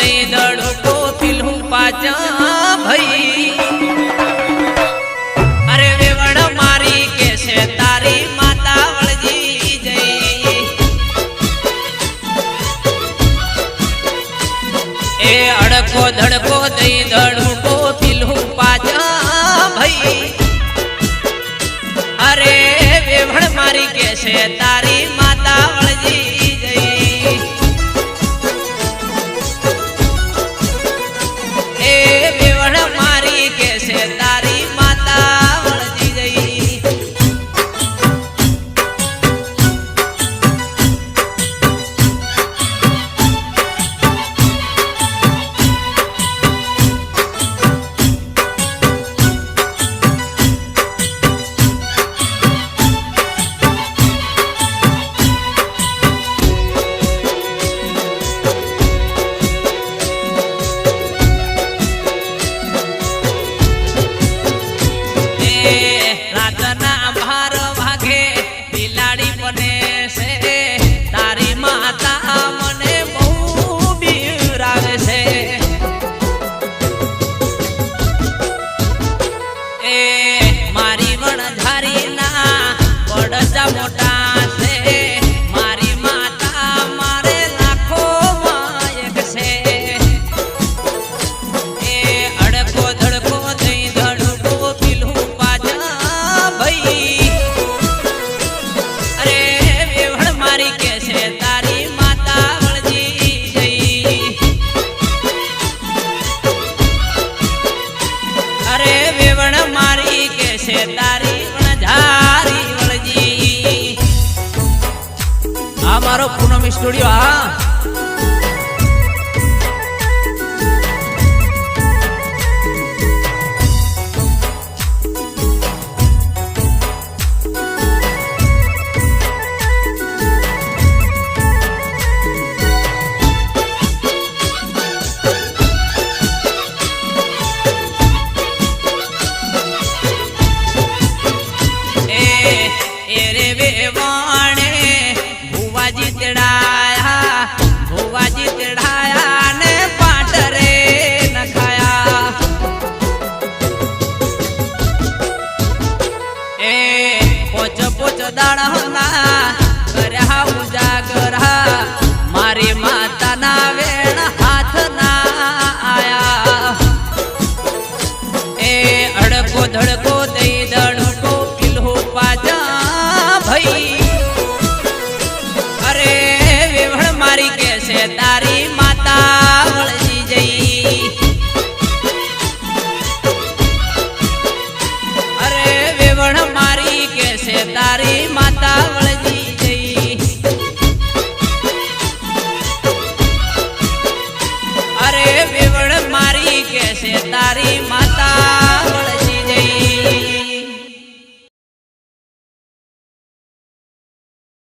दई दड़को पिलहू पाचा भई। अरे वेवण मारी कैसे तारी माता वळजी जई। ए अड़को धड़को दई दड़को पिलहू पाचा भई। अरे वेवण मारी कैसे तारी माता वळजी जई। ए वेवण मारी कैसे तारी माता वळजी जई। मारो पूनम स्टूडियो ने पाटरे न खाया। ए पोच पोच दाड़ा कर्या उजागरा मारी माता ना वेण हाथ ना आया। ए अड़को धड़को दई दड़को पिलहू पाचा भई। अरे वेवण मारी कैसे तारी